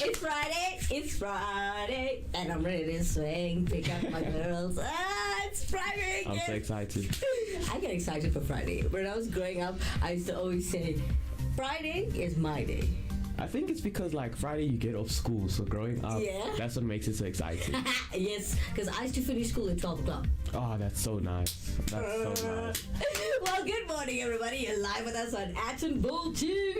It's Friday, and I'm ready to swing, pick up my girls. It's Friday again. I'm so excited. I get excited for Friday. When I was growing up, I used to always say, Friday is my day. I think it's because like Friday you get off school, so growing up, that's what makes it so exciting. Yes, because I used to finish school at 12 o'clock. Oh, that's so nice. That's so nice. Well, good morning, everybody. You're live with us on Action Bull TV.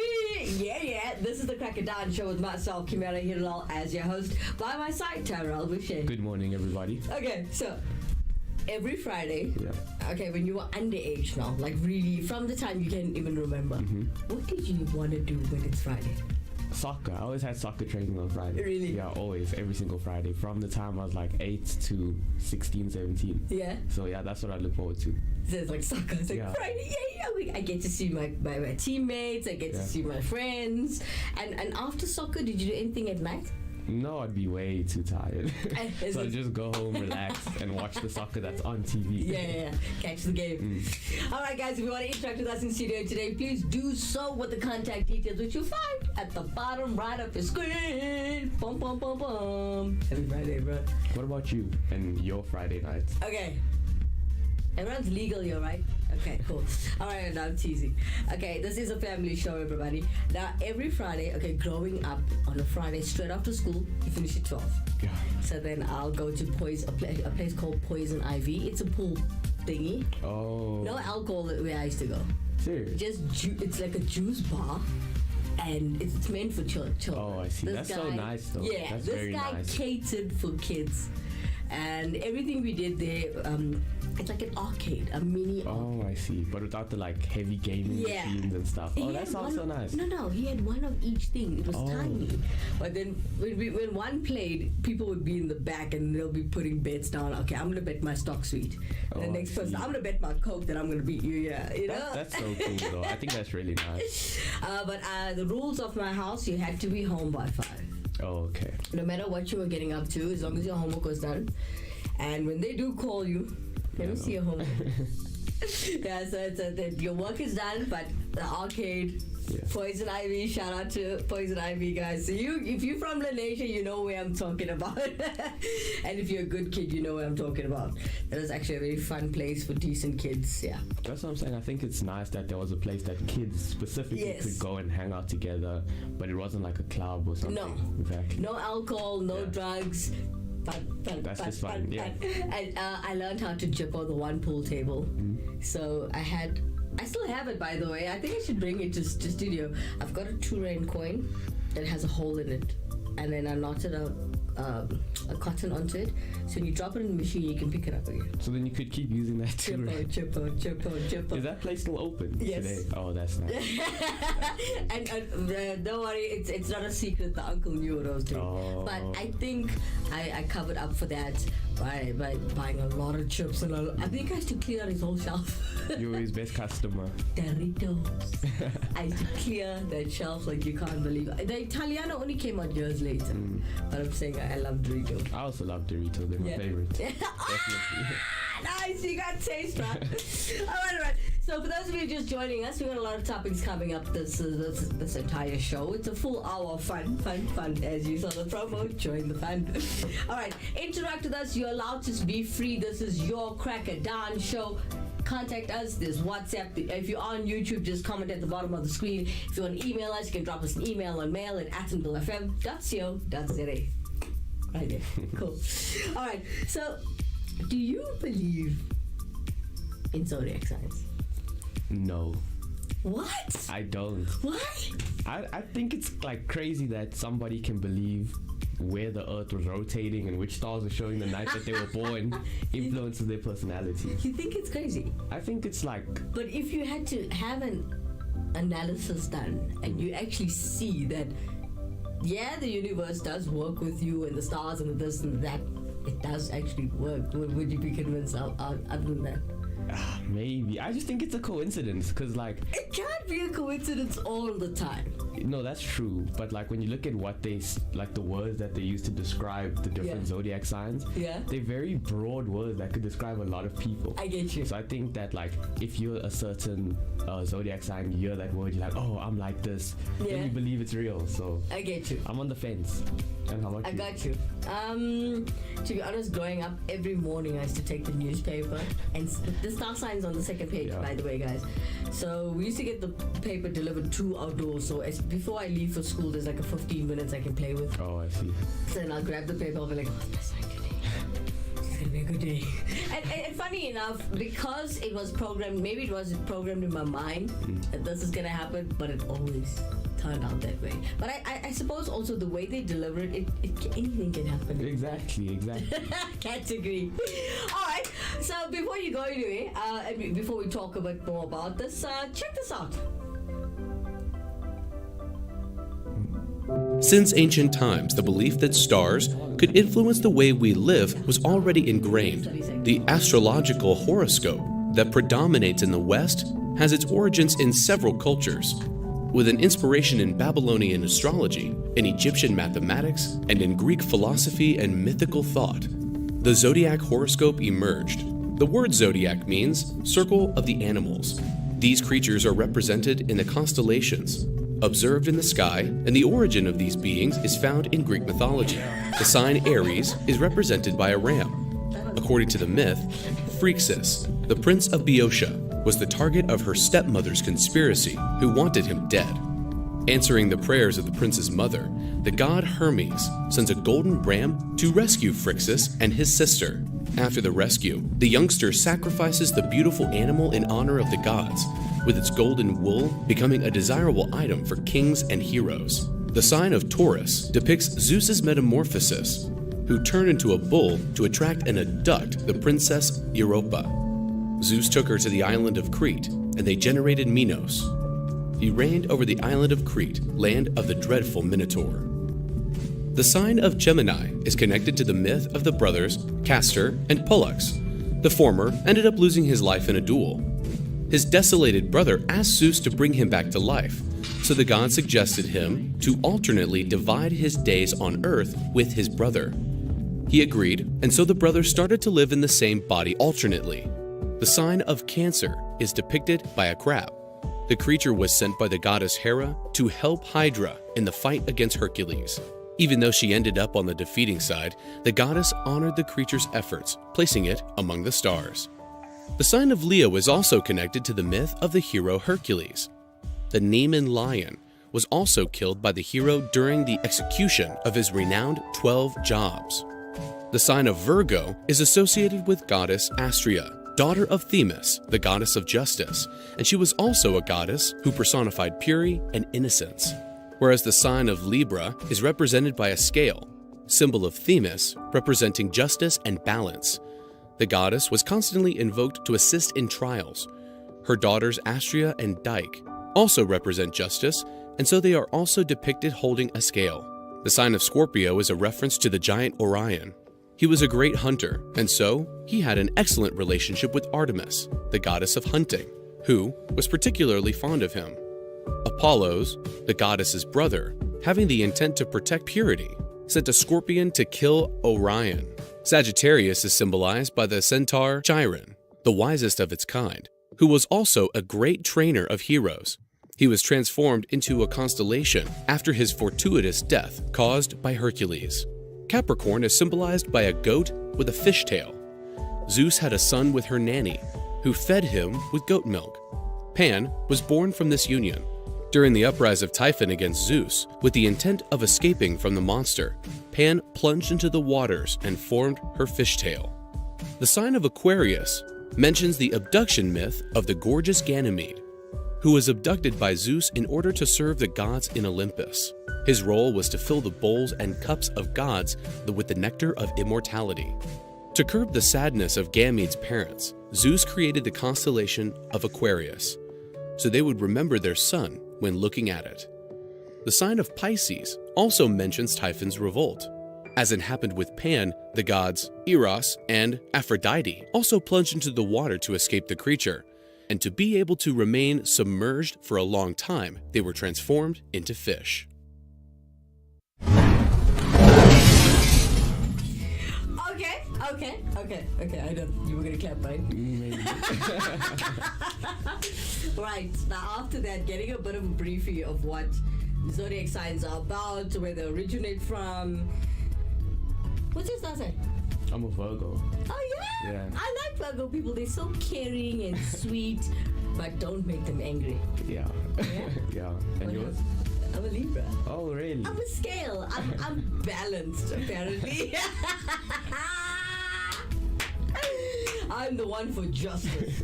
Yeah. This is the Crack It Down show with myself, Kimera, Heeralal, as your host. By my side, Tyrell, Bushe. Good morning, everybody. Okay, so every Friday, Yeah. okay, when you were underage now, like really from the time you can even remember, what did you want to do when it's Friday? Soccer. I always had soccer training on Friday. Really? Yeah, always. Every single Friday. From the time I was like 8 to 16, 17. Yeah. So yeah, that's what I look forward to. So it's like soccer. It's like Friday. Yeah. I get to see my teammates. I get to see my friends. And after soccer, did you do anything at night? No, I'd be way too tired. So I'd just go home, relax, and watch the soccer that's on TV. Yeah. Catch the game. All right, guys, if you want to interact with us in studio today, please do so with the contact details, which you'll find at the bottom right of your screen. Boom, boom, boom, boom. Happy Friday, bro. What about you and your Friday nights? Okay. Everyone's legal here, right? Okay, cool. All right, now I'm teasing. Okay, this is a family show, everybody. Now, every Friday, okay, growing up on a Friday, straight after school, you finish at 12. Yeah. So then I'll go to a place called Poison Ivy. It's a pool thingy. Oh. No alcohol where I used to go. Serious? It's like a juice bar. And it's meant for children. Oh, I see. That's so nice, though. Yeah, that's this very guy nice. catered for kids. And everything we did there, it's like an arcade, a mini arcade. Oh, I see. But without the like heavy gaming machines and stuff. Oh, that sounds so nice. No, he had one of each thing. It was tiny. But then when one played, people would be in the back and they'll be putting bets down. Okay, I'm gonna bet my stock sweet. And the next person, I'm gonna bet my Coke that I'm gonna beat you. Yeah, you know. That's so cool, though. I think that's really nice. But the rules of my house, you had to be home by 5. Oh, okay. No matter what you were getting up to, as long as your homework was done. And when they do call you, let me see your homework. Yeah, so it's your work is done, but the arcade, Poison Ivy, shout out to Poison Ivy, guys. So if you're from Lanesha, you know where I'm talking about. And if you're a good kid, you know what I'm talking about. That was actually a very fun place for decent kids, yeah. That's what I'm saying. I think it's nice that there was a place that kids specifically could go and hang out together, but it wasn't like a club or something. No. Exactly. No alcohol, no drugs. That's just fun, yeah. And I learned how to juggle the one pool table. So I still have it, by the way. I think I should bring it to studio. I've got a 2 rand coin that has a hole in it, and then I knotted a cotton onto it. So when you drop it in the machine, you can pick it up again. So then you could keep using that too. Chip on. Is that place still open today? Oh, that's nice. And don't worry, it's not a secret. The uncle knew what I was doing. Oh. But I think I covered up for that by buying a lot of chips and I think I used to clear his whole shelf. You were his best customer. Doritos. I used to clear that shelf like you can't believe it. The Italiano only came out years later. But I'm saying I love Doritos. I also love Doritos. They're my favorite. Definitely. Nice, you got taste, right? All right. So for those of you just joining us, we've got a lot of topics coming up this entire show. It's a full hour of fun. As you saw the promo, join the fun. All right, interact with us. You're allowed to be free. This is your Crack It Down show. Contact us. There's WhatsApp. If you're on YouTube, just comment at the bottom of the screen. If you want to email us, you can drop us an email on mail at atonbillfm.co.za. Right there. Cool. All right. So, do you believe in zodiac signs? No. What? I don't. Why? I think it's like crazy that somebody can believe where the earth was rotating and which stars were showing the night that they were born influences their personality. You think it's crazy? I think it's like... But if you had to have an analysis done and you actually see that, the universe does work with you and the stars and this and that, it does actually work, would you be convinced other than that? Maybe. I just think it's a coincidence because, like, It can't be a coincidence all the time. no, that's true. But, like, when you look at what like the words that they use to describe the different zodiac signs, Yeah. they're very broad words that could describe a lot of people. I get you. So I think that, like, if you're a certain zodiac sign, you hear that word, you're like, oh, I'm like this. Yeah. Then you believe it's real. So I get you. I'm on the fence. And how about I you? got you. To be honest, growing up, every morning I used to take the newspaper, and the star sign's on the second page, Yeah. by the way, guys. So we used to get the paper delivered to our door. So before I leave for school, there's like a 15 minutes I can play with. Oh, I see. So then I'll grab the paper. I'll be like, what's my sign today? It's gonna be a good day. And funny enough, because it was programmed, maybe it was programmed in my mind that this is gonna happen, but it always turned out that way. But I suppose also the way they deliver it, anything can happen. Exactly. Category. All right. So before you go anyway, and before we talk a bit more about this, check this out. Since ancient times, the belief that stars could influence the way we live was already ingrained. The astrological horoscope that predominates in the West has its origins in several cultures, with an inspiration in Babylonian astrology, in Egyptian mathematics, and in Greek philosophy and mythical thought. The zodiac horoscope emerged. The word zodiac means circle of the animals. These creatures are represented in the constellations, observed in the sky, and the origin of these beings is found in Greek mythology. The sign Aries is represented by a ram. According to the myth, Phrixus, the prince of Boeotia, was the target of her stepmother's conspiracy, who wanted him dead. Answering the prayers of the prince's mother, the god Hermes sends a golden ram to rescue Phrixus and his sister. After the rescue, the youngster sacrifices the beautiful animal in honor of the gods, with its golden wool becoming a desirable item for kings and heroes. The sign of Taurus depicts Zeus's metamorphosis, who turned into a bull to attract and abduct the princess Europa. Zeus took her to the island of Crete, and they generated Minos. He reigned over the island of Crete, land of the dreadful Minotaur. The sign of Gemini is connected to the myth of the brothers Castor and Pollux. The former ended up losing his life in a duel. His desolated brother asked Zeus to bring him back to life, so the god suggested him to alternately divide his days on Earth with his brother. He agreed, and so the brothers started to live in the same body alternately. The sign of Cancer is depicted by a crab. The creature was sent by the goddess Hera to help Hydra in the fight against Hercules. Even though she ended up on the defeating side, the goddess honored the creature's efforts, placing it among the stars. The sign of Leo is also connected to the myth of the hero Hercules. The Nemean lion was also killed by the hero during the execution of his renowned 12 jobs. The sign of Virgo is associated with goddess Astrea, daughter of Themis, the goddess of justice, and she was also a goddess who personified purity and innocence. Whereas the sign of Libra is represented by a scale, symbol of Themis, representing justice and balance. The goddess was constantly invoked to assist in trials. Her daughters Astrea and Dike also represent justice, and so they are also depicted holding a scale. The sign of Scorpio is a reference to the giant Orion. He was a great hunter, and so he had an excellent relationship with Artemis, the goddess of hunting, who was particularly fond of him. Apollos, the goddess's brother, having the intent to protect purity, sent a scorpion to kill Orion. Sagittarius is symbolized by the centaur Chiron, the wisest of its kind, who was also a great trainer of heroes. He was transformed into a constellation after his fortuitous death caused by Hercules. Capricorn is symbolized by a goat with a fishtail. Zeus had a son with her nanny, who fed him with goat milk. Pan was born from this union. During the uprising of Typhon against Zeus, with the intent of escaping from the monster, Pan plunged into the waters and formed her fishtail. The sign of Aquarius mentions the abduction myth of the gorgeous Ganymede, who was abducted by Zeus in order to serve the gods in Olympus. His role was to fill the bowls and cups of gods with the nectar of immortality. To curb the sadness of Ganymede's parents, Zeus created the constellation of Aquarius, so they would remember their son when looking at it. The sign of Pisces also mentions Typhon's revolt. As it happened with Pan, the gods Eros and Aphrodite also plunged into the water to escape the creature. And to be able to remain submerged for a long time, they were transformed into fish. Okay, I know. You were gonna clap, right? Right, now after that, getting a bit of a briefing of what zodiac signs are about, where they originate from. What's your star sign? I'm a Virgo. Oh yeah? Yeah. I like Virgo people. They're so caring and sweet, but don't make them angry. Yeah. Yeah? Yeah. And What yours? else? I'm a Libra. Oh, really? I'm a scale. I'm balanced, apparently. I'm the one for justice.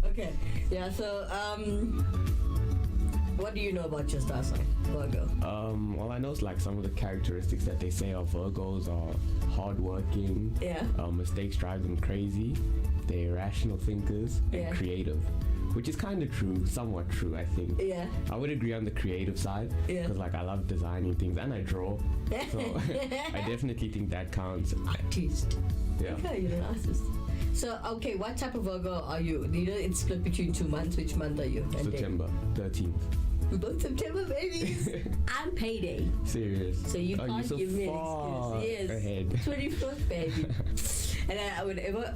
Okay. Yeah, so, what do you know about your star sign, Virgo? Well, I know it's like some of the characteristics that they say are Virgos are hardworking. Yeah. Mistakes drive them crazy. They're rational thinkers and Yeah. creative, which is kind of true, somewhat true, I think. Yeah. I would agree on the creative side Yeah. because like I love designing things and I draw, so I definitely think that counts. Artist. Yeah. Okay, you're an artist. So, okay, what type of Virgo are you? You know, it's split between 2 months. Which month are you? And day? September 13th. We're both September babies. I'm payday. Serious. So you Oh, can't you're so give me an far excuse. Yes. ahead. 24th, baby. And I would ever,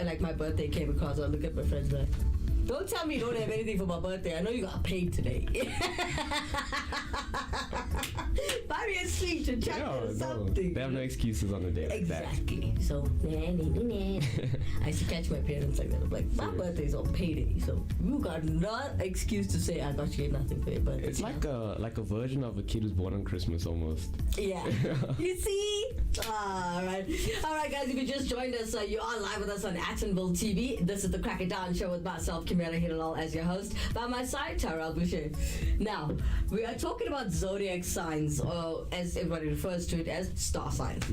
like my birthday came across, I'll look at my friends like, don't tell me you don't have anything for my birthday. I know you got paid today. Buy me a sweet or chocolate or something. They have no excuses on a day like that. Exactly. So, I used to catch my parents like that. I'm like, my birthday's on payday, so you got no excuse to say I got you nothing for your birthday. It's like a version of a kid who's born on Christmas almost. Yeah. You see? All right, guys. If you just joined us, you are live with us on Attenville TV. This is the Crack It Down show with myself, Kimera, Heeralal, as your host. By my side, Tyrell, Bushe. Now, we are talking about zodiac signs, or as everybody refers to it as star signs.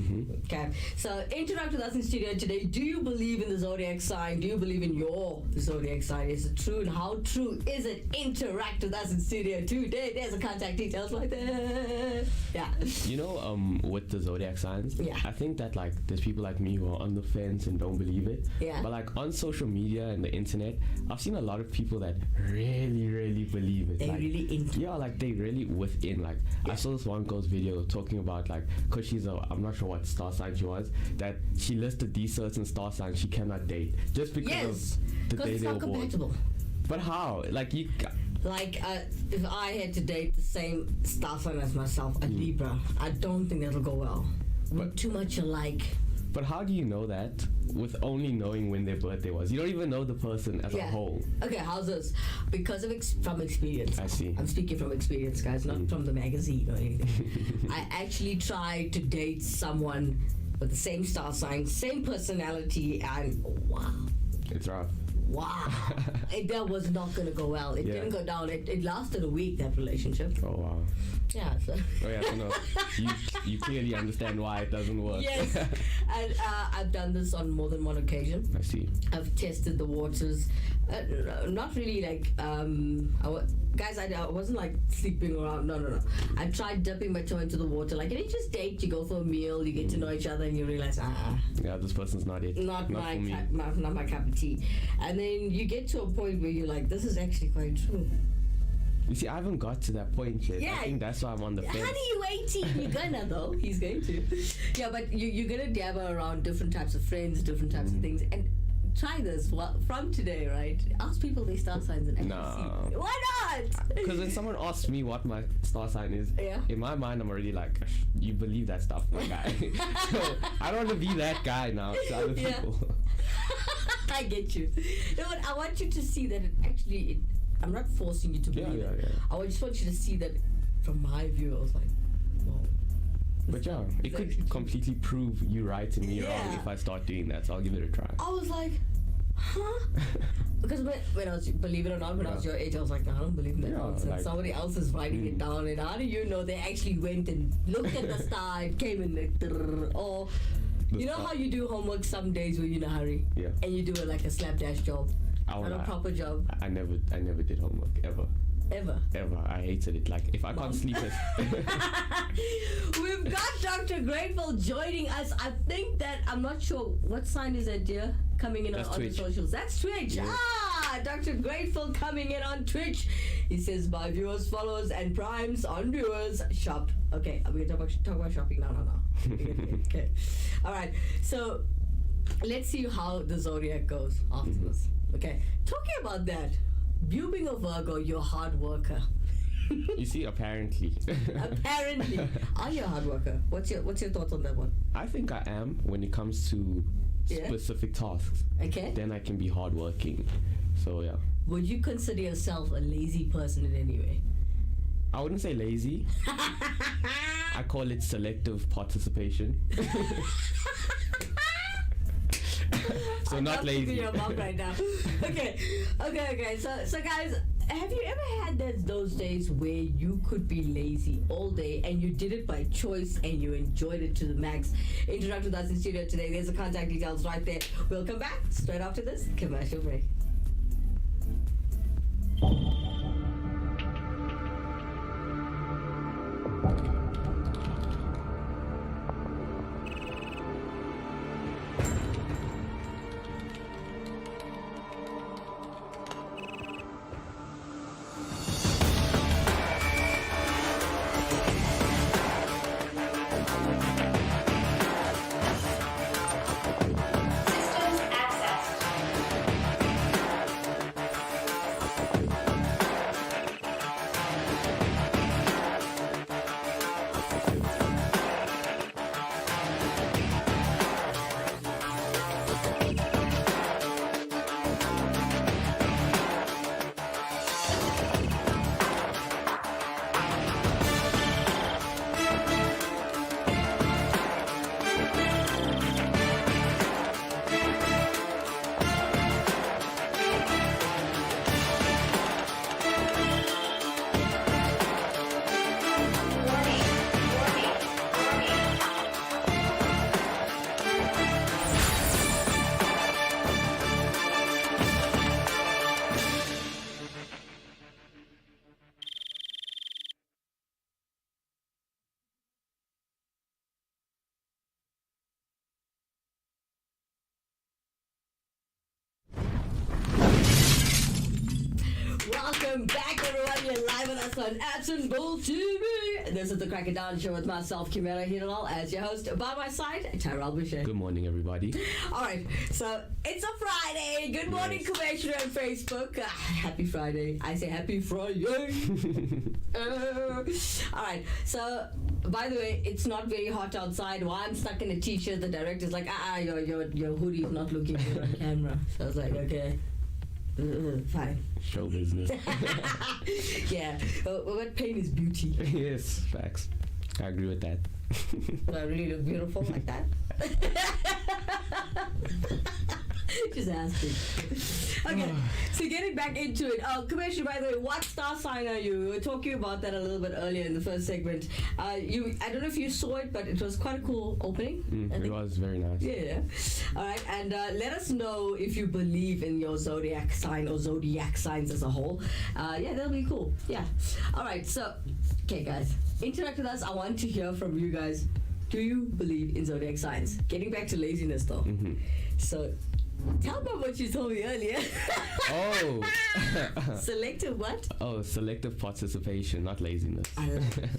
Okay. So, interact with us in studio today. Do you believe in the zodiac sign? Do you believe in your zodiac sign? Is it true? And how true is it? Interact with us in studio today. There's a contact details right there. Yeah. You know, with the zodiac signs, Yeah. I think that like there's people like me who are on the fence and don't believe it. Yeah. But like on social media and the internet, I've seen a lot of people that really, really believe it. They like, really into. yeah, like they really within. Like I saw this one girl's video talking about like, cause I'm not sure what star sign she was, that she listed these certain star signs she cannot date just because Yes. of the Because day it's they were not born. compatible. But how? Like you. Like, if I had to date the same star sign as myself, a Libra, I don't think that'll go well. We're too much alike. But how do you know that with only knowing when their birthday was? You don't even know the person as a whole. Okay, how's this? Because of from experience. I see. I'm speaking from experience, guys, not from the magazine or anything. I actually tried to date someone with the same star sign, same personality, and wow. It's rough. Wow. That was not going to go well. It didn't go down. It lasted a week, that relationship. Oh, wow. Yeah, so. Oh, yeah, so no. You clearly understand why it doesn't work. Yes. And I've done this on more than one occasion. I see. I've tested the waters. Not really like, guys, I wasn't like sleeping around. No. I tried dipping my toe into the water. Like, you just date, you go for a meal, you get to know each other, and you realize, Yeah, this person's not it. not my for me. not my cup of tea. And then you get to a point where you're like, this is actually quite true. You see, I haven't got to that point yet. Yeah. I think that's why I'm on the fence. Honey, you 18. You're gonna though. He's going to. Yeah, but you're gonna dabble around different types of friends, different types of things, and try this from today, right? Ask people their star signs and actually see. Why not? Because when someone asks me what my star sign is, in my mind I'm already like, you believe that stuff, my guy. So I don't want to be that guy now to other people. I get you. No, but I want you to see that I'm not forcing you to believe it. Yeah. I just want you to see that from my view. I was like, whoa. But yeah, it could completely prove you right and me wrong if I start doing that, so I'll give it a try. I was like, huh? Because when I was, believe it or not, when I was your age, I was like, no, I don't believe in that nonsense. like, somebody else is writing it down, and how do you know they actually went and looked at the star, it came in the or you know how you do homework some days where you're in a hurry, and you do it like a slapdash job, not a proper job. I never did homework ever. Ever. I hated it. Like, if I can't sleep, We've got Dr. Grateful joining us. I think that, I'm not sure, what sign is that, dear? Coming in That's on the Twitch. socials. That's Twitch. Yeah. Dr. Grateful coming in on Twitch. He says, my viewers, followers, and primes on viewers shop. Okay, are we going to talk about shopping? No. Okay. All right. So, let's see how the zodiac goes after this. Okay. Talking about that, you being a Virgo, you're a hard worker. you see, apparently. Apparently. Are you a hard worker? What's your thoughts on that one? I think I am when it comes to specific tasks. Okay. Then I can be hardworking. So, yeah. Would you consider yourself a lazy person in any way? I wouldn't say lazy. I call it selective participation. So not lazy. Your mom right now. Okay. So guys, have you ever had those days where you could be lazy all day and you did it by choice and you enjoyed it to the max? Interact with us in studio today. There's the contact details right there. We'll come back straight after this commercial break. Welcome back, everyone. You're live with us on Absent Bull TV. This is the Crack It Down Show with myself, Kimera, Heeralal, as your host. By my side, Tyrell, Bushe. Good morning, everybody. All right, so it's a Friday. Good morning, Commissioner on Facebook. Happy Friday. I say happy Friday. All right, so by the way, it's not very hot outside. While I'm stuck in a t-shirt, the director's like, your hoodie is not looking good on camera. So I was like, okay. Fine. Show business. Yeah, but pain is beauty. Yes, facts. I agree with that. Do I really look beautiful like that? Just asking. Okay, so getting back into it. Commissioner, by the way, what star sign are you? We were talking about that a little bit earlier in the first segment. I don't know if you saw it, but it was quite a cool opening. It was very nice. Yeah. All right, and let us know if you believe in your zodiac sign or zodiac signs as a whole. Yeah, that'll be cool. Yeah. All right, so, okay, guys, interact with us. I want to hear from you guys. Do you believe in zodiac signs? Getting back to laziness, though. Mm-hmm. So, tell me what you told me earlier. Oh. Selective what? Oh, selective participation, not laziness. I love it.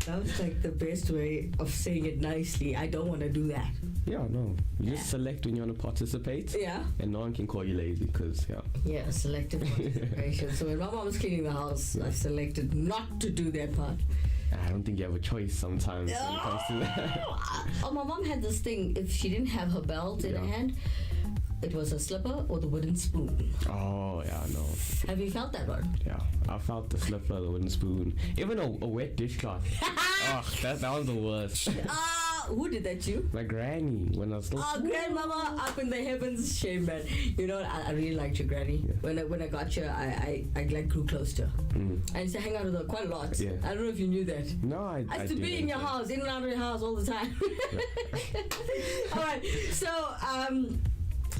That was like the best way of saying it nicely. I don't want to do that. Yeah, no. You just select when you want to participate. Yeah. And no one can call you lazy because, Yeah, selective participation. So when my mom was cleaning the house, I selected not to do that part. I don't think you have a choice sometimes when it comes to that. Oh, my mom had this thing. If she didn't have her belt in her hand, it was a slipper or the wooden spoon. Oh, yeah, no. Have you felt that one? Yeah, I felt the slipper, the wooden spoon, even a wet dishcloth. Oh, that was the worst. Who did that, you? My granny, when I was still Grandmama up in the heavens, shame, man. You know, I really liked your granny. Yeah. When I got you, I like grew close to her. I used to hang out with her quite a lot. Yeah. I don't know if you knew that. No, I used to be in your house, in and out of your house all the time. All right, so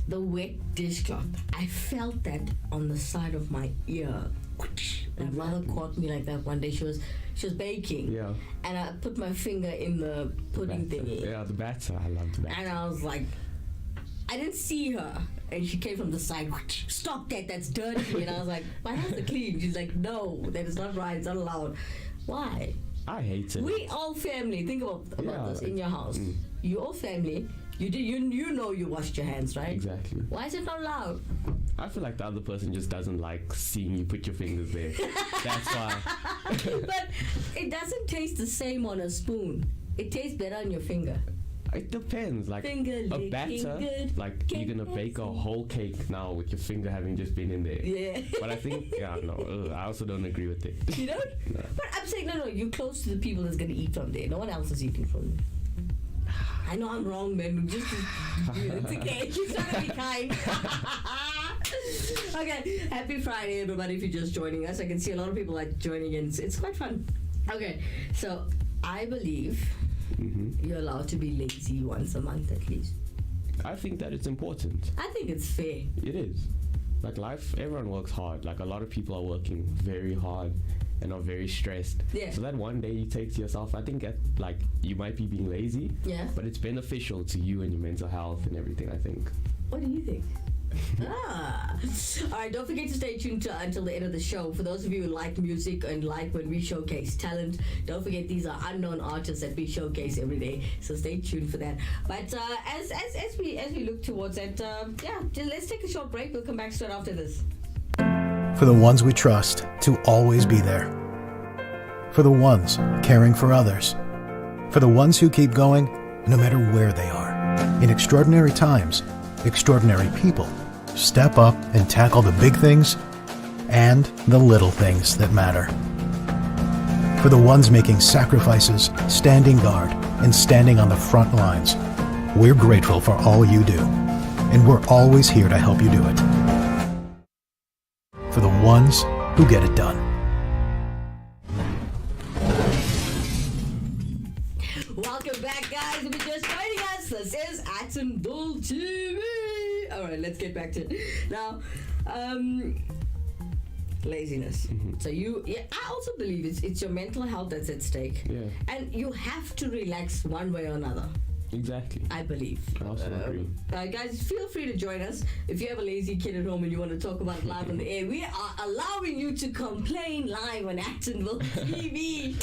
the wet dishcloth. I felt that on the side of my ear. My mother caught me like that one day. She was baking. Yeah. And I put my finger in the pudding thingy. Yeah, the batter. I love the batter. And I was like, I didn't see her. And she came from the side, stop that, that's dirty. And I was like, my hands are clean. She's like, no, that is not right, it's not allowed. Why? I hate it. We all family. Think about this in your house. You all family. You know you washed your hands, right? Exactly. Why is it not allowed? I feel like the other person just doesn't like seeing you put your fingers there. That's why. But it doesn't taste the same on a spoon. It tastes better on your finger. It depends. Like Finger a batter, good. like you're gonna bake a whole cake now with your finger having just been in there. Yeah. But I think, I also don't agree with it. You don't? No. But I'm saying, no, you're close to the people that's gonna eat from there. No one else is eating from there. I know I'm wrong, man. Just it's okay. You're trying to be kind. Okay, happy Friday, everybody! If you're just joining us, I can see a lot of people like joining in. It's quite fun. Okay, so I believe you're allowed to be lazy once a month at least. I think that it's important. I think it's fair. It is. Like life, everyone works hard. Like a lot of people are working very hard and are very stressed. Yeah. So that one day you take to yourself, I think like you might be being lazy. Yeah. But it's beneficial to you and your mental health and everything, I think. What do you think? All right, don't forget to stay tuned until the end of the show. For those of you who like music and like when we showcase talent, don't forget these are unknown artists that we showcase every day, so stay tuned for that. But as we look towards that, let's take a short break. We'll come back straight after this. For the ones we trust to always be there, for the ones caring for others, for the ones who keep going no matter where they are. In extraordinary times, extraordinary people step up and tackle the big things and the little things that matter. For the ones making sacrifices, standing guard, and standing on the front lines, we're grateful for all you do, and we're always here to help you do it. For the ones who get it done. Welcome back, guys. If you're just joining us, this is Action Bull TV. All right, let's get back to it. Now, laziness. So I also believe it's your mental health that's at stake. Yeah. And you have to relax one way or another. Exactly. I believe. I also agree. Guys, feel free to join us. If you have a lazy kid at home and you want to talk about it live on the air, we are allowing you to complain live on Actonville TV.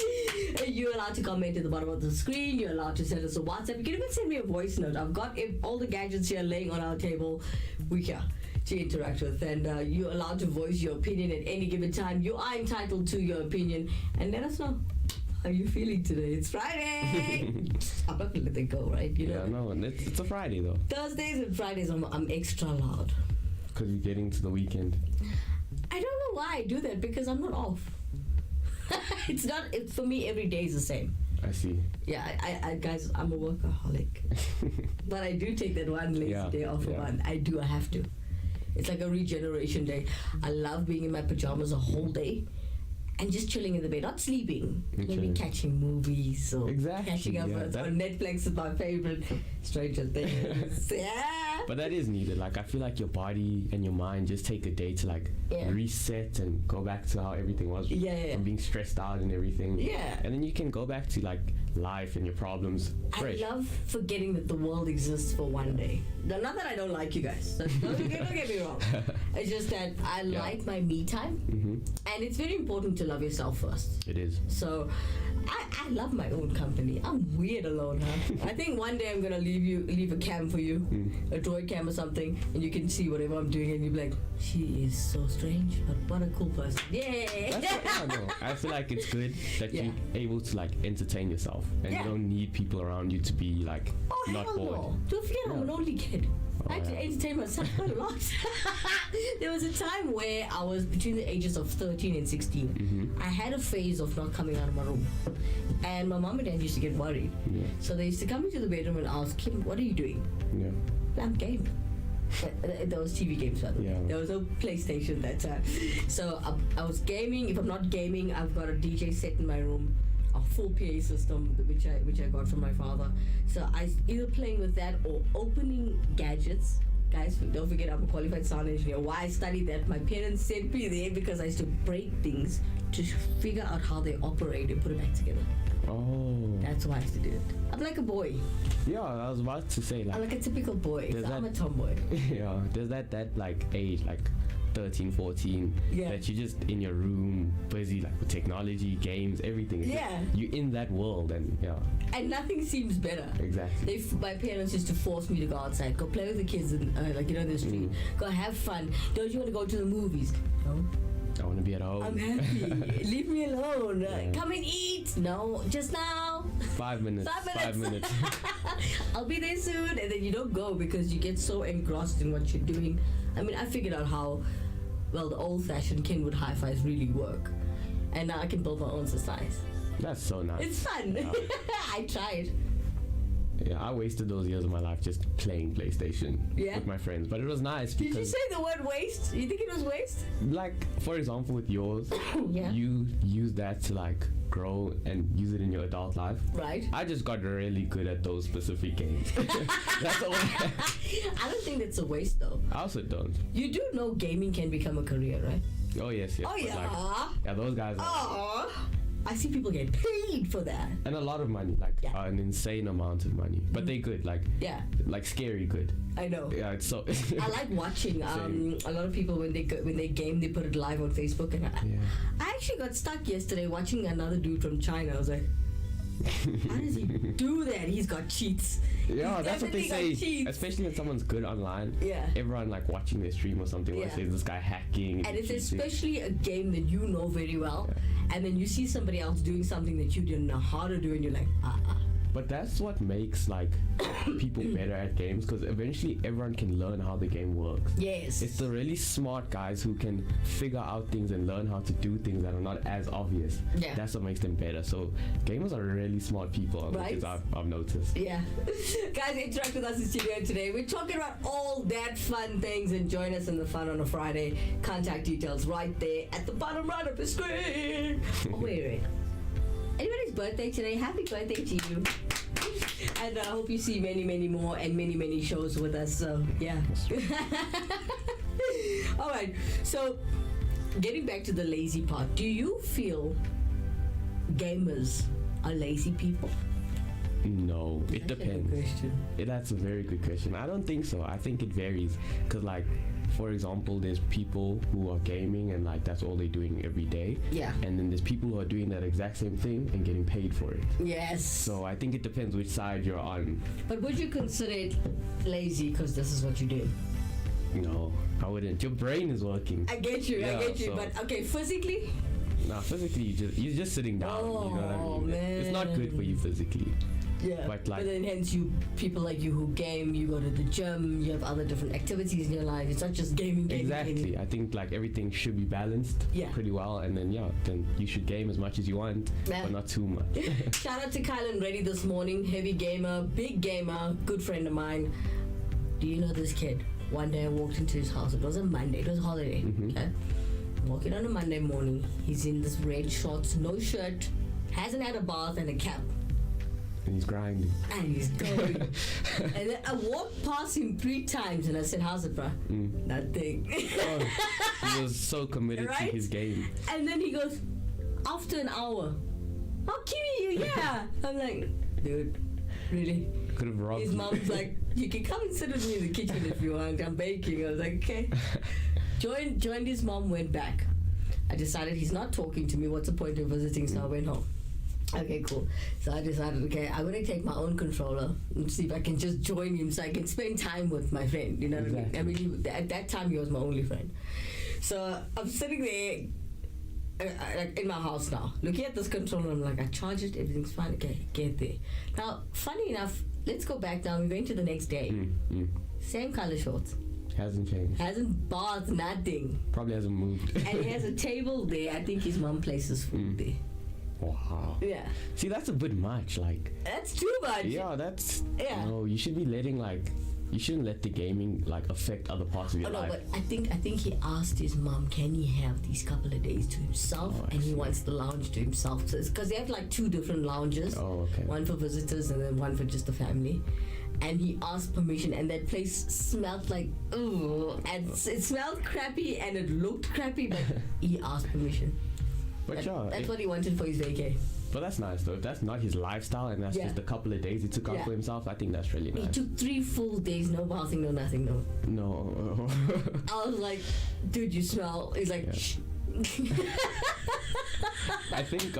You're allowed to comment at the bottom of the screen. You're allowed to send us a WhatsApp. You can even send me a voice note. I've got all the gadgets here laying on our table. We're here to interact with, and you're allowed to voice your opinion at any given time. You are entitled to your opinion, and let us know. How are you feeling today? It's Friday. I'm not gonna let it go, right? You know. Yeah, no, it's a Friday though. Thursdays and Fridays, I'm extra loud. Because you're getting to the weekend. I don't know why I do that, because I'm not off. It's for me, every day is the same. I see. Yeah, I guys, I'm a workaholic. But I do take that one lazy day off a month. I have to. It's like a regeneration day. I love being in my pajamas a whole day and just chilling in the bed, not sleeping. Maybe catching movies or catching up on Netflix is my favorite. Stranger Things. Yeah. But that is needed. Like, I feel like your body and your mind just take a day to like reset and go back to how everything was. From being stressed out and everything. Yeah. And then you can go back to like life and your problems fresh. I love forgetting that the world exists for one day. Not that I don't like you guys. Don't get me wrong. It's just that I like my me time. And it's very important to love yourself first. It is. So I love my own company. I'm weird alone, huh? I think one day I'm gonna leave a cam for you, a droid cam or something, and you can see whatever I'm doing, and you'll be like, she is so strange, but what a cool person. Yeah. That's what I know. I feel like it's good that you're able to like entertain yourself, and you don't need people around you to be like not bored. No. Don't forget, I'm an only kid. I had to entertain myself quite a lot. There was a time where I was between the ages of 13 and 16. I had a phase of not coming out of my room. And my mom and dad used to get worried. So they used to come into the bedroom and ask, Kim, what are you doing? I'm gaming. There was TV games, by the way. There was no PlayStation that time. So I was gaming. If I'm not gaming, I've got a DJ set in my room. A full PA system, which I got from my father. So I either playing with that or opening gadgets. guys, don't forget I'm a qualified sound engineer. Why I studied that, my parents sent me there because I used to break things to figure out how they operate and put it back together. Oh. That's why I used to do it. I'm like a boy. Yeah, I was about to say, like, I'm like a typical boy. So I'm a tomboy. Yeah, there's that like age, like 13, 14, that you're just in your room, busy like with technology, games, everything. You're in that world, and and nothing seems better. Exactly. My parents used to force me to go outside, go play with the kids, in, the street, go have fun. Don't you want to go to the movies? No. I want to be at home. I'm happy. Leave me alone. Come and eat. No, just now. 5 minutes. 5 minutes. I'll be there soon. And then you don't go because you get so engrossed in what you're doing. I mean, I figured out how well the old-fashioned Kenwood hi-fis really work. And now I can build my own size. That's so nice. It's fun. I tried. Yeah, I wasted those years of my life just playing PlayStation with my friends, but it was nice because... Did you say the word waste? You think it was waste? Like, for example, with yours, you use that to like grow and use it in your adult life. Right. I just got really good at those specific games. That's all. I don't think that's a waste though. I also don't. You do know gaming can become a career, right? Oh yes. Oh yeah. Like, those guys. I see people get paid for that. And a lot of money, like an insane amount of money. But they good, like scary good. I know. Yeah, it's so. I like watching. A lot of people when they game, they put it live on Facebook, and I actually got stuck yesterday watching another dude from China. I was like, how does he do that? He's got cheats. Yeah, that's what they say. Especially when someone's good online. Yeah. Everyone like watching their stream or something. Where says this guy hacking. And it's especially a game that you know very well. Yeah. And then you see somebody else doing something that you didn't know how to do, and you're like, But that's what makes like people better at games, because eventually everyone can learn how the game works. Yes. It's the really smart guys who can figure out things and learn how to do things that are not as obvious. Yeah. That's what makes them better. So gamers are really smart people, right? Which I've noticed. Yeah. Guys, interact with us in studio today. We're talking about all that fun things, and join us in the fun on a Friday. Contact details right there at the bottom right of the screen. Wait. Anybody's birthday today? Happy birthday to you. And I hope you see many, many more and many, many shows with us. So, yeah. All right. So, getting back to the lazy part, do you feel gamers are lazy people? No, it depends. That's a good question. That's a very good question. I don't think so. I think it varies. Because, like, for example, there's people who are gaming and like that's all they're doing every day. Yeah. And then there's people who are doing that exact same thing and getting paid for it. Yes. So I think it depends which side you're on. But would you consider it lazy because this is what you do? No, I wouldn't. Your brain is working. I get you. So but okay, physically? Nah, physically you're just sitting down. Oh, you know what I mean? Man. It's not good for you physically. Yeah, but then hence people like you who game, you go to the gym, you have other different activities in your life. It's not just gaming. Exactly. I think like everything should be balanced pretty well, and then then you should game as much as you want, but not too much. Shout out to Kylan Reddy this morning, heavy gamer, big gamer, good friend of mine. Do you know this kid? One day I walked into his house. It was a Monday. It was a holiday. Mm-hmm. Okay, walking on a Monday morning. He's in this red shorts, no shirt, hasn't had a bath, and a cap. And he's grinding. And he's going. And then I walked past him 3 times and I said, how's it, bro? Nothing. He was so committed to his game. And then he goes, after an hour, I'll kill you, yeah. I'm like, dude, really? Could have robbed His mom's like, you can come and sit with me in the kitchen if you want. I'm baking. I was like, okay. Joined his mom, went back. I decided he's not talking to me. What's the point of visiting? So I went home. Okay, cool. So I decided, okay, I'm going to take my own controller and see if I can just join him so I can spend time with my friend. You know what I mean? At that time, he was my only friend. So I'm sitting there like in my house now, looking at this controller. I'm like, I charge it, everything's fine. Okay, get there. Now, funny enough, let's go back down. We're going to the next day. Same color shorts. Hasn't changed. Hasn't bathed, nothing. Probably hasn't moved. And he has a table there. I think his mom places food there. Wow. Yeah. See, that's a bit much. Like. That's too much. Yeah, that's. Yeah. No, you should be letting you shouldn't let the gaming affect other parts of your life. No, but I think he asked his mom, can he have these couple of days to himself, and he wants the lounge to himself, because they have 2 different lounges. Oh, okay. One for visitors and then one for just the family. and he asked permission, and that place smelled like ooh, and it smelled crappy and it looked crappy, but he asked permission. But that's what he wanted for his vacay. But that's nice though. If that's not his lifestyle and that's just a couple of days he took out for himself, I think that's really nice. He took 3 full days, no bathing, no nothing, no. No. I was like, dude, you smell. He's like, shh. I think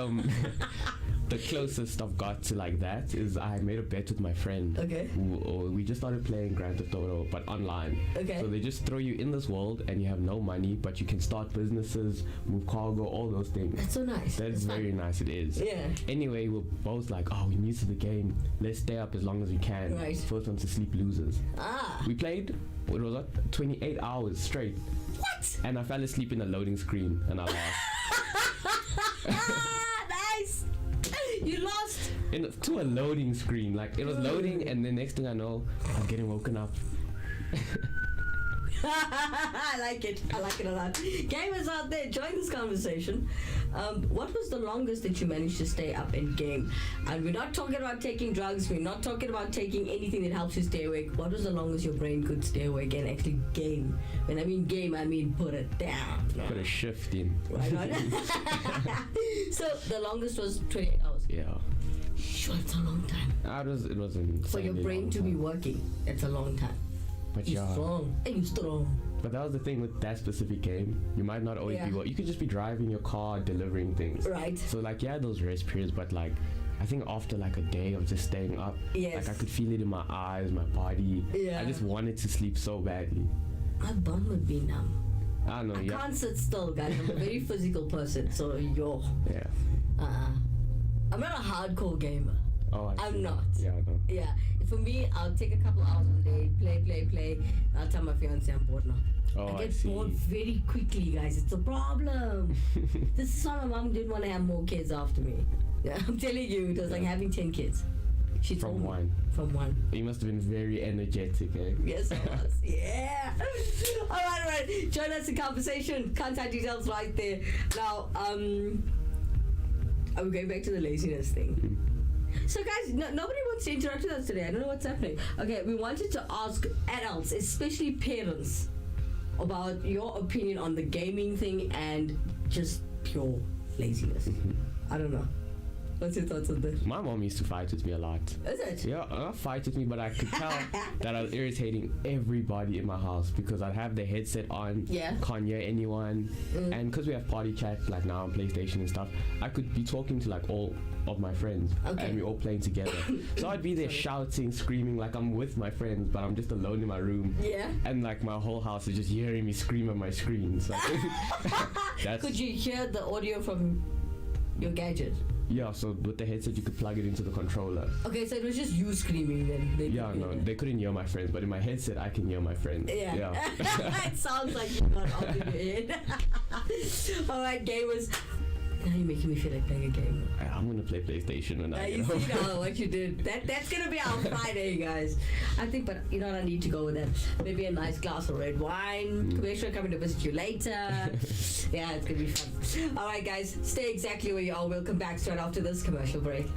the closest I've got to like that is I made a bet with my friend. Okay. We just started playing Grand Theft Auto, but online. Okay. So they just throw you in this world and you have no money, but you can start businesses, move cargo, all those things. That's so nice. That's very nice, it is. Yeah. Anyway, we're both like, oh, we're new to the game. Let's stay up as long as we can. Right. First one to sleep loses. Ah. We played, what was that? 28 hours straight. What? And I fell asleep in a loading screen and I lost. Nice. You lost. To a loading screen. Like, it was loading and the next thing I know, I'm getting woken up. I like it a lot. Gamers out there, join this conversation. What was the longest that you managed to stay up and game? And we're not talking about taking drugs, we're not talking about taking anything that helps you stay awake. What was the longest your brain could stay awake and actually game? When I mean game, I mean put it down. Put a shift in. Right on. So the longest was 28 hours. Yeah. Sure, it's a long time. It was insane. For your brain to be working, it's a long time. But you're strong. And you're strong. But that was the thing with that specific game. You might not always be you could just be driving your car, delivering things. Right. So like those rest periods, but like I think after like a day of just staying up, like I could feel it in my eyes, my body. Yeah. I just wanted to sleep so badly. My bum would be numb. I don't know. I can't sit still, guys. I'm a very physical person, so Yeah. I'm not a hardcore gamer. Oh, I'm not. Yeah, I know. Yeah. For me, I'll take a couple hours a day, play. I'll tell my fiance I'm bored now. Oh, I get bored very quickly, guys. It's a problem. This is why my mom didn't want to have more kids after me. Yeah, I'm telling you, it was like having 10 kids. She told me. From one. You must have been very energetic, eh? Yes, I was. Yeah. All right. Join us in conversation. Contact details right there. Now, are we going back to the laziness thing? So guys, nobody wants to interact with us today. I don't know what's happening. Okay, we wanted to ask adults, especially parents, about your opinion on the gaming thing and just pure laziness. I don't know. What's your thoughts on that? My mom used to fight with me a lot. Is it? Yeah, not fight with me, but I could tell that I was irritating everybody in my house because I'd have the headset on, can't hear anyone, and because we have party chat like now on PlayStation and stuff, I could be talking to like all of my friends and we're all playing together. So I'd be there shouting, screaming like I'm with my friends, but I'm just alone in my room. Yeah. And like my whole house is just hearing me scream at my screen. So could you hear the audio from your gadget? Yeah, so with the headset you could plug it into the controller. Okay, so it was just you screaming then? They couldn't hear my friends, but in my headset I can hear my friends. Yeah. It sounds like you're not off in your head. Alright, gamers. Now you're making me feel like playing a game. I'm gonna play PlayStation when I get home. You know what you did. That's gonna be our Friday, guys. I think, but you know what, I need to go with that. Maybe a nice glass of red wine. Commissioner coming to visit you later. Yeah, it's gonna be fun. All right, guys, stay exactly where you are. We'll come back straight after this commercial break.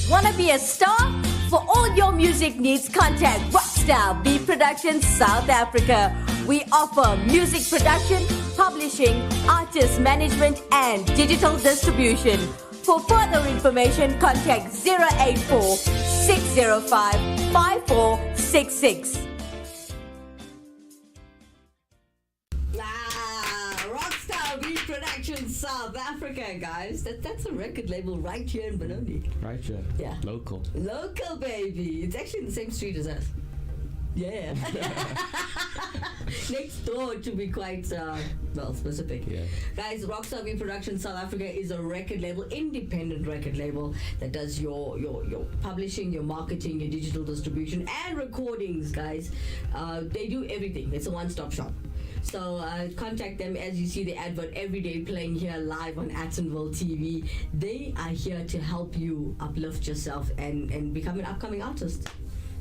Wanna be a star? For all your music needs, contact Rockstar Beat Productions South Africa. We offer music production, publishing, artist management, and digital distribution. For further information, contact 084 605 5466. Production South Africa, guys. That's a record label right here in Benoni. Right here. Yeah. Local, baby. It's actually in the same street as us. Yeah. Next door, to be quite specific. Yeah. Guys, Rockstar Beat Productions South Africa is a record label, independent record label that does your publishing, your marketing, your digital distribution, and recordings, guys. They do everything. It's a one-stop shop. So contact them. As you see the advert every day playing here live on Attenville TV. They are here to help you uplift yourself and become an upcoming artist.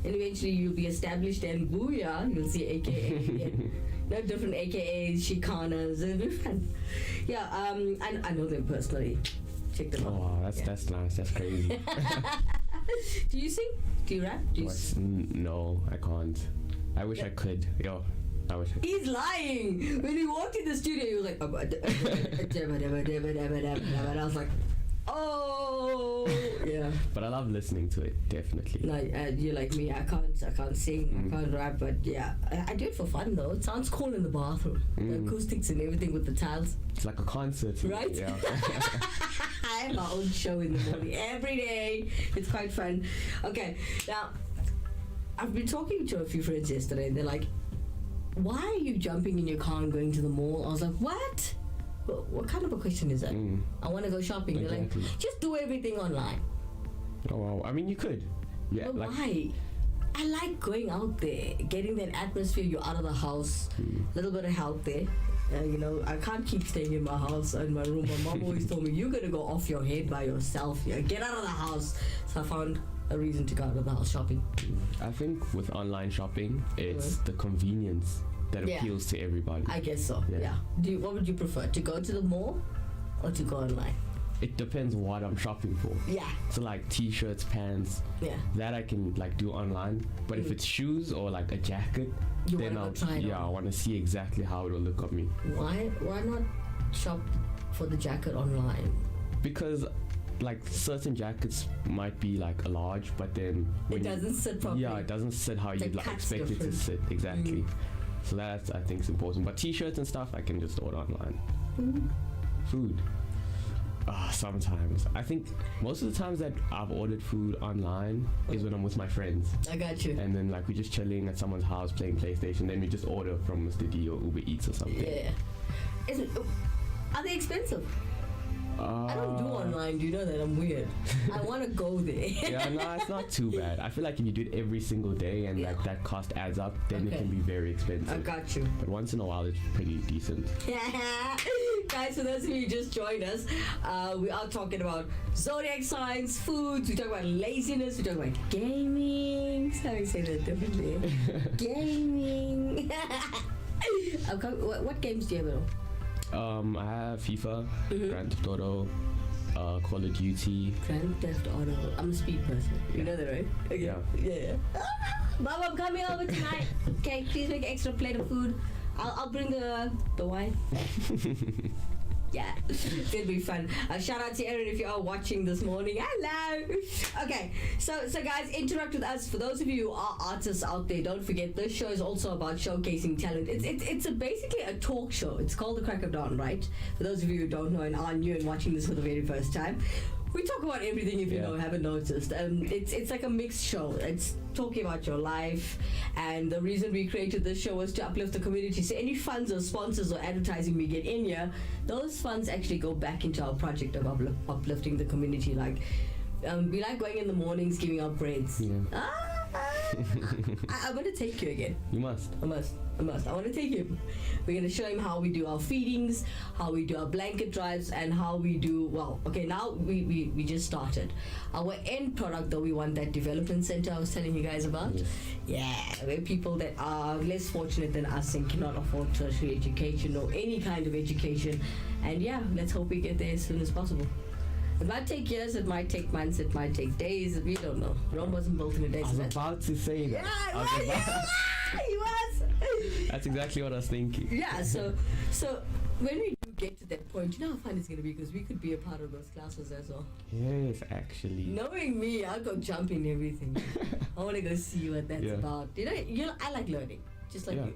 and eventually you'll be established and booyah, you'll see AKA. Yeah. No different AKAs, Chicanas, it'll be fun. Yeah, I know them personally. Check them out. Oh wow, that's nice. That's crazy. Do you sing? Do you rap? Do you no, I can't. I wish I could. Yo, I wish I could. He's lying. When he walked in the studio, he was like, and I was like, oh, yeah. But I love listening to it, definitely. No, you're like me. I can't sing. I can't rap, but yeah, I do it for fun though. It sounds cool in the bathroom. The acoustics and everything with the tiles. It's like a concert, right? Yeah. I have my own show in the morning every day. It's quite fun. Okay, now I've been talking to a few friends yesterday, and they're like, "Why are you jumping in your car and going to the mall?" I was like, "What? What kind of a question is that? I want to go shopping." Exactly. They're like, "Just do everything online." Oh wow. I mean, you could. Yeah. But why? I like going out there, getting that atmosphere. You're out of the house, a little bit of help there. I can't keep staying in my house or in my room. My mom always told me, you're gonna go off your head by yourself. Yeah, get out of the house. So I found a reason to go out of the house shopping. I think with online shopping, it's the convenience that appeals to everybody. I guess so. Yeah. What would you prefer, to go to the mall or to go online? It depends what I'm shopping for. Yeah. So like t-shirts, pants. Yeah. That I can like do online. But if it's shoes or like a jacket, then I want to see exactly how it will look on me. Why not shop for the jacket online? Because like certain jackets might be like a large, but then when it doesn't sit properly. Yeah, it doesn't sit how you'd like expect it to sit. Exactly. So that's, I think, is important. But t-shirts and stuff I can just order online. Food. Sometimes. I think most of the times that I've ordered food online is when I'm with my friends. I got you. And then like we're just chilling at someone's house playing PlayStation, then we just order from Mr. D or Uber Eats or something. Yeah. Are they expensive? I don't do online, do you know that? I'm weird. I want to go there. Yeah, no, it's not too bad. I feel like if you do it every single day and like that cost adds up, then it can be very expensive. I got you. But once in a while, it's pretty decent. Guys, for those of you who just joined us, we are talking about zodiac signs, foods, we talk about laziness, we talk about gaming. How do you say that differently? Gaming. What games do you have at all? I have FIFA, Grand Theft Auto, Call of Duty. Grand Theft Auto. I'm a speed person. You know that, right? Okay. Yeah. Mom, I'm coming over tonight. Okay, please make an extra plate of food. I'll bring the wine. Yeah, it's gonna be fun. Shout out to Erin if you are watching this morning. Hello. Okay, so guys, interact with us. For those of you who are artists out there, don't forget this show is also about showcasing talent. It's basically a talk show. It's called The Crack of Dawn, right? For those of you who don't know and are new and watching this for the very first time, we talk about everything if you haven't noticed. It's like a mixed show. It's talking about your life, and the reason we created this show was to uplift the community. So any funds or sponsors or advertising we get in here, those funds actually go back into our project of uplifting the community. Like we like going in the mornings giving out breads. I'm gonna take you again. You must. I must. I want to take him. We're gonna show him how we do our feedings, how we do our blanket drives, and how we do. Well, okay, now we just started. Our end product, though, we want that development center I was telling you guys about. Yes. Yeah, where people that are less fortunate than us and cannot afford tertiary education or any kind of education. And yeah, let's hope we get there as soon as possible. It might take years, it might take months, it might take days, we don't know. Rome wasn't built in a day. I was about to say that. He was. That's exactly what I was thinking. Yeah, so when we do get to that point, you know how fun it's going to be, because we could be a part of those classes as well. Yes, actually. Knowing me, I'll go jump in everything. I want to go see what that's about. You know, I like learning, just like you.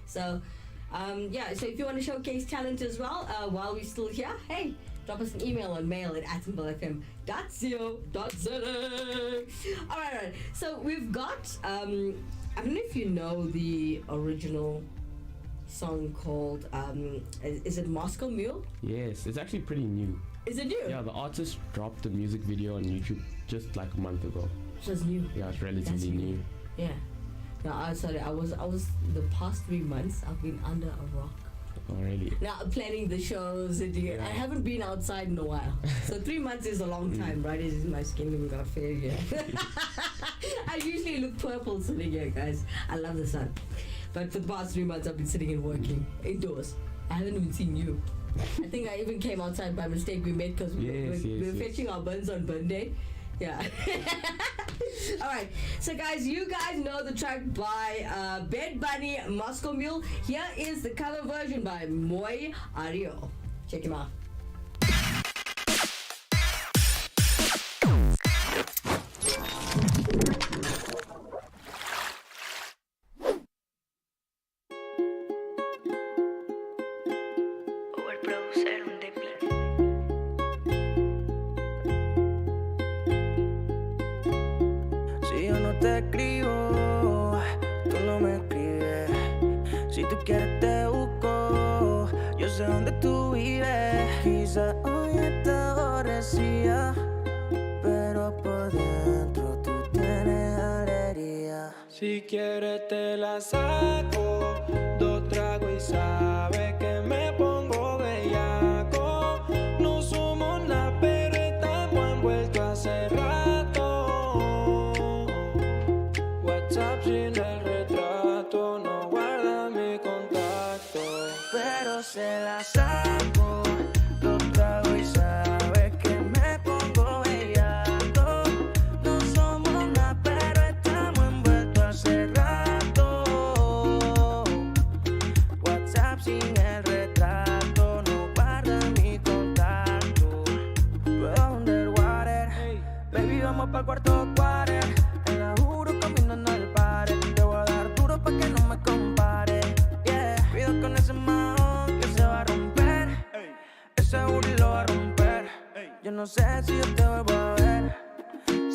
So, so if you want to showcase talent as well, while we're still here, hey, drop us an email on mail@attenbellefm.co.za. All right. So we've got, I don't know if you know the original song called, is it Moscow Mule? Yes, it's actually pretty new. Is it new? Yeah, the artist dropped the music video on YouTube just like a month ago. So it's new? Yeah, it's relatively new. Yeah. No, I was the past 3 months I've been under a rock. Oh, really? Now, planning the shows, I haven't been outside in a while. So 3 months is a long time, right? My skin even got failure. I usually literally look purple sitting here, guys. I love the sun. But for the past 3 months, I've been sitting and working indoors. I haven't even seen you. I think I even came outside by mistake. We met because we were fetching our buns on burn day. Yeah. Alright, so guys, you guys know the track by Bed Bunny, Moscow Mule. Here is the cover version by Moy Ario. Check him out. Te escribo, tú no me escribes. Si tú quieres te busco, yo sé dónde tú vives. Quizá hoy estás aborrecida, pero por dentro tú tienes alegría. Si quieres te la saco, 2 tragos y sabes que me pongo bellaco. No somos nada, pero estamos envueltos hace rato. Sin el retrato, no guarda mi contacto, pero se la saco, 2 tragos y sabe que me pongo bellaco. No somos nada, pero estamos envueltos hace rato. WhatsApp sin el retrato, no guarda mi contacto. We're underwater, baby, vamos pa'l cuarto quarter. Te la juro caminando al party. Te voy a dar duro pa' que no me compare. Yeah, cuidado con ese mahón que se va a romper. Ese booty lo va a romper. Yo no sé si yo te vuelvo a ver,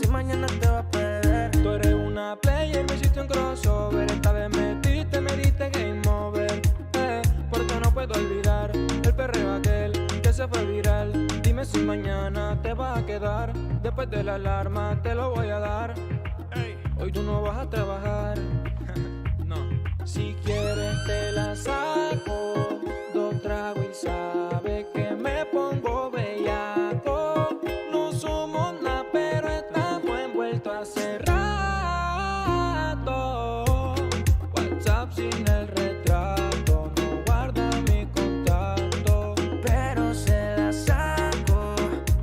si mañana te va a perder. Tú eres una player, me hiciste un crossover. Esta vez me diste game over. Porque no puedo olvidar el perreo aquel que se fue viral. Dime si mañana te vas a quedar. Después de la alarma te lo voy a dar. Hoy tú no vas a trabajar. No. Si quieres te la saco, 2 tragos y sabes que me pongo bellaco. No somos nada, pero estamos envueltos hace rato. WhatsApp sin el retrato, no guarda mi contacto, pero se la saco,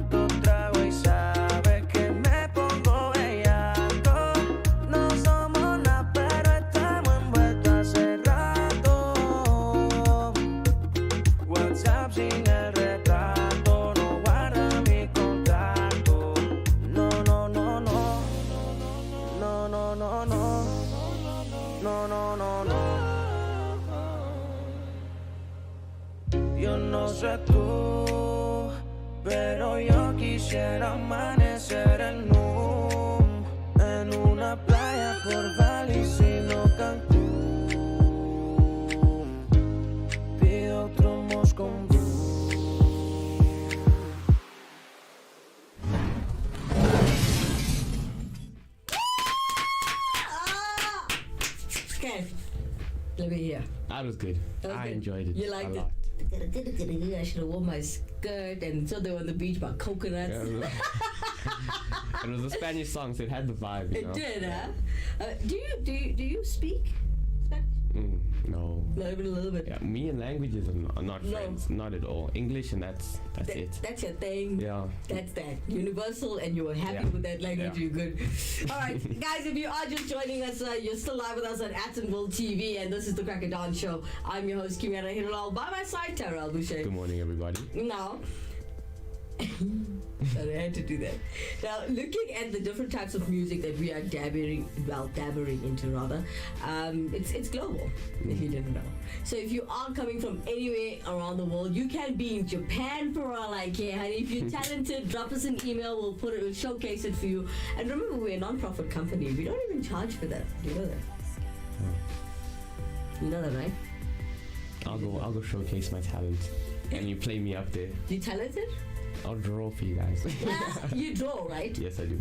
2 tragos y sabes que me pongo bellaco. No somos nada, pero estamos envueltos hace rato. WhatsApp sin el retrato, no guarda mi contacto. No, no, no, no. No, no, no, no. No, no, no, no. Yo no sé tú, pero yo quisiera amanecer en una playa por Bali, sino Cancún. Pido otro Moscow Mule. Okay, let me hear. That was good. I enjoyed it. You liked it? I should have worn my skirt, and so they were on the beach about coconuts. Yeah, it was a Spanish song, so it had the vibe. You know? It did, huh? Do you speak Spanish? No. Not even a little bit. Yeah, me and languages are not friends, not at all. English and that's it. That's your thing. Yeah. That's that. Universal, and you were happy with that language. Yeah. You're good. All right, guys, if you are just joining us, you're still live with us on Attenville TV, and this is the Crack of Dawn Show. I'm your host, Kimera, Heeralal. By my side, Tyrell, Bushe. Good morning, everybody. Now, sorry, I had to do that. Now, looking at the different types of music that we are dabbering into, rather, it's global, if you didn't know. So if you are coming from anywhere around the world, you can be in Japan for all I care, honey. If you're talented, drop us an email, we'll showcase it for you. And remember, we're a non-profit company. We don't even charge for that. Do you know that? You know that, right? I'll go showcase my talent, and you play me up there. You talented? I'll draw for you guys. You draw, right? Yes, I do.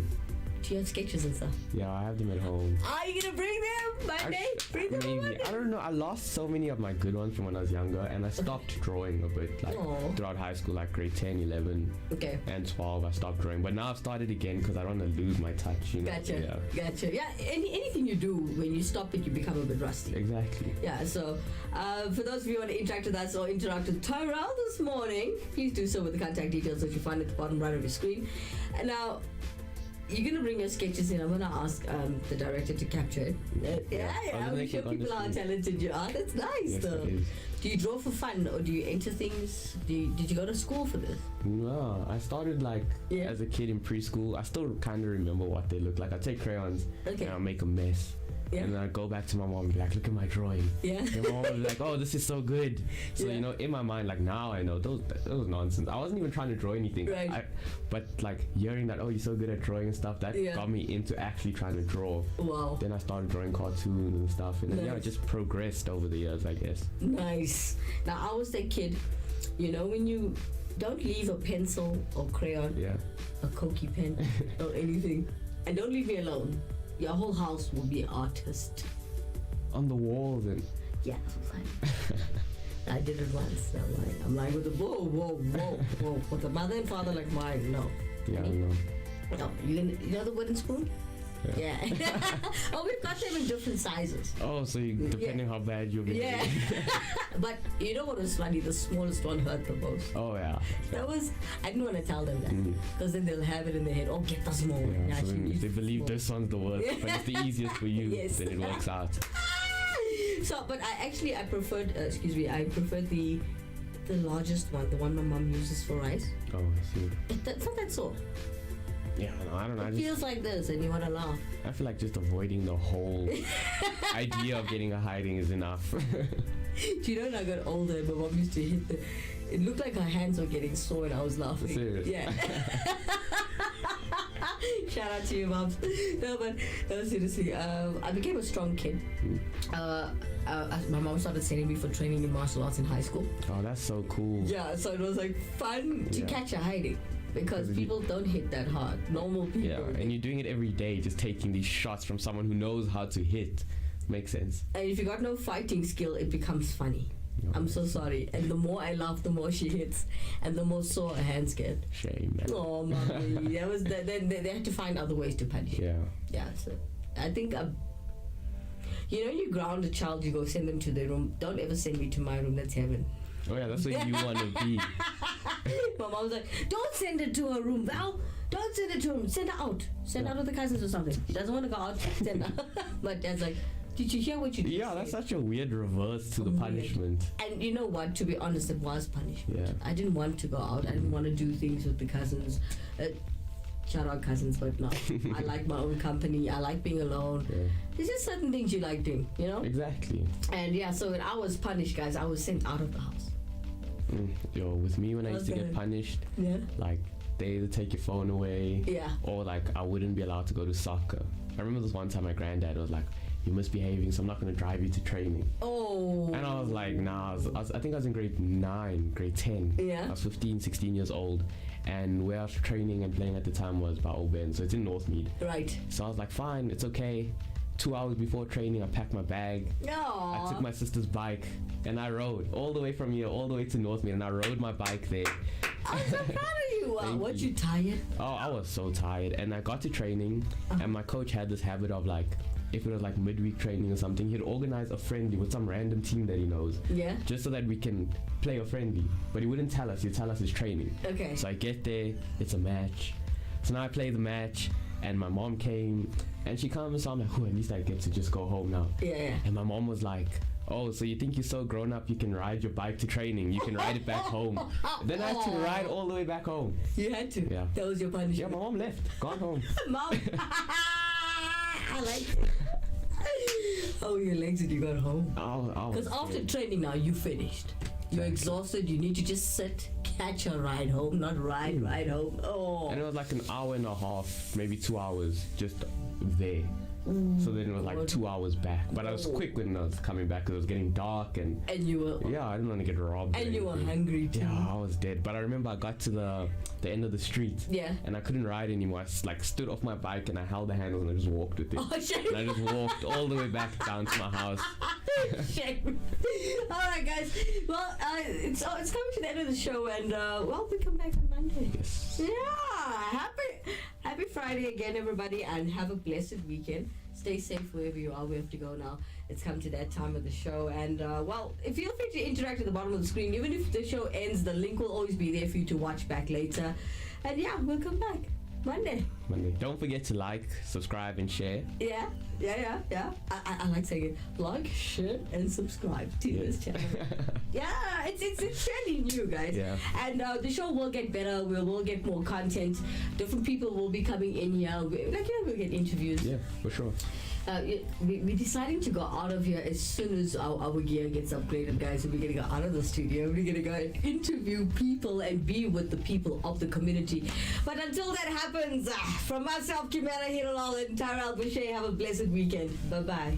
Do you have sketches and stuff? Yeah, I have them at home. Are you gonna bring them Monday? Bring them maybe. Monday? I don't know. I lost so many of my good ones from when I was younger, and I stopped drawing a bit. Like throughout high school, like grade 10, 11, and 12, I stopped drawing. But now I've started again because I don't want to lose my touch. You know? Gotcha. Yeah. Anything you do, when you stop it, you become a bit rusty. Exactly. Yeah. So, for those of you who want to interact with us or interact with Tyrell this morning, please do so with the contact details that you find at the bottom right of your screen. And now, you're going to bring your sketches in. I'm going to ask the director to capture it. I'm sure people are how talented you are. That's nice, though. Do you draw for fun, or do you enter things? Did you go to school for this? No, I started as a kid in preschool. I still kind of remember what they look like. I take crayons and I'll make a mess. Yeah. And then I go back to my mom and be like, look at my drawing. Yeah. And my mom will be like, oh, this is so good. So, you know, in my mind, like now I know those nonsense. I wasn't even trying to draw anything. Right. But like hearing that, oh, you're so good at drawing and stuff, that got me into actually trying to draw. Wow. Then I started drawing cartoons and stuff. And then, it just progressed over the years, I guess. Nice. Now, I was that kid, you know, when you don't leave a pencil or crayon, a Koki pen or anything, and don't leave me alone. Your whole house will be an artist. On the walls and... Yeah, fine. I did it once. I'm like with the whoa. With a mother and father like mine, no. Yeah, I know. No, you know the wooden spoon? Yeah. Oh, we've got them in different sizes. Oh, so depending how bad you'll be. Yeah. But you know what was funny? The smallest one hurt the most. Oh, yeah. That was... I didn't want to tell them that. Because then they'll have it in their head. Oh, get the small one. Yeah, so if they believe this one's the worst, but it's the easiest for you, then it works out. So, but I preferred the largest one, the one my mom uses for rice. Oh, I see. It's not that sore. Yeah, no, I don't know. It feels like this and you want to laugh. I feel like just avoiding the whole idea of getting a hiding is enough. Do you know when I got older, my mom used to hit it looked like her hands were getting sore and I was laughing. Serious? Yeah. Shout out to you, moms. No, but seriously, I became a strong kid. My mom started sending me for training in martial arts in high school. Oh, that's so cool. Yeah, so it was like fun to catch a hiding. Because people don't hit that hard. Normal people. Yeah, and you're doing it every day, just taking these shots from someone who knows how to hit. Makes sense. And if you got no fighting skill, it becomes funny. Oh, I'm so sorry. And the more I laugh, the more she hits. And the more sore her hands get. Shame, man. Oh, mommy. Then they had to find other ways to punish. Yeah. Yeah, so I think... you know, you ground a child, you go send them to their room. Don't ever send me to my room. That's heaven. Oh yeah, that's where you want to be. My mom was like, don't send it to her room, Val. Don't send it to her room. Send her out. Send her out with the cousins or something. She doesn't want to go out. Send her. But Dad's like, did you hear what you did? Yeah, that's such a weird reverse to the punishment. And you know what? To be honest, it was punishment. Yeah. I didn't want to go out. I didn't want to do things with the cousins. Shout out cousins, but no. I like my own company. I like being alone. Yeah. There's just certain things you like doing, you know? Exactly. And yeah, so when I was punished, guys, I was sent out of the house. Yo, with me when I used to get punished, like they either take your phone away, or like I wouldn't be allowed to go to soccer. I remember this one time my granddad was like, "You're misbehaving, so I'm not going to drive you to training." Oh. And I was like, nah. I think I was in grade 9, grade 10. Yeah. I was 15, 16 years old, and where I was training and playing at the time was Baoben, so it's in Northmead. Right. So I was like, fine, it's okay. 2 hours before training, I packed my bag. Aww. I took my sister's bike and I rode all the way from here, all the way to Northmead, and I rode my bike there. I'm so proud of you. Weren't you tired? Oh, I was so tired. And I got to training, and my coach had this habit of like, if it was like midweek training or something, he'd organize a friendly with some random team that he knows. Yeah. Just so that we can play a friendly. But he wouldn't tell us. He'd tell us it's training. Okay. So I get there, it's a match. So now I play the match, and my mom came, and she comes, so I'm like, oh, at least I get to just go home now. Yeah. And my mom was like, oh, so you think you're so grown up, you can ride your bike to training, you can ride it back home. Then I had to ride all the way back home. You had to? Yeah. That was your punishment? Yeah, my mom left, gone home. Mom! I like it. Oh, your legs and you got home. Because after training now, you finished. You're exhausted, you need to just sit, catch a ride home, not ride home. Oh. And it was like an hour and a half, maybe 2 hours, just there. So then it was like 2 hours back. But I was quick when I was coming back because it was getting dark and you were... Yeah, I didn't want to get robbed. And you were hungry too. Yeah, I was dead. But I remember I got to the end of the street. Yeah. And I couldn't ride anymore. I like stood off my bike and I held the handle and I just walked with it. Oh, shame. And I just walked all the way back down to my house. Shame. All right, guys. Well, it's coming to the end of the show, and we come back on Monday. Yes. Yeah. Happy Friday again, everybody, and have a blessed weekend. Stay safe wherever you are. We have to go now. It's come to that time of the show, and feel free to interact at the bottom of the screen. Even if the show ends, the link will always be there for you to watch back later. And yeah, we'll come back Monday. Don't forget to like, subscribe, and share. Yeah. I like saying it. Like, share, and subscribe to this channel. Yeah, it's fairly new, guys. Yeah. And the show will get better. We'll get more content. Different people will be coming in here. We'll get interviews. Yeah, for sure. We're deciding to go out of here as soon as our gear gets upgraded, guys. We're going to go out of the studio. We're going to go and interview people and be with the people of the community. But until that happens, from myself, Kimera, Heeralal, and Tyrell, Bushe, have a blessed weekend. Bye-bye.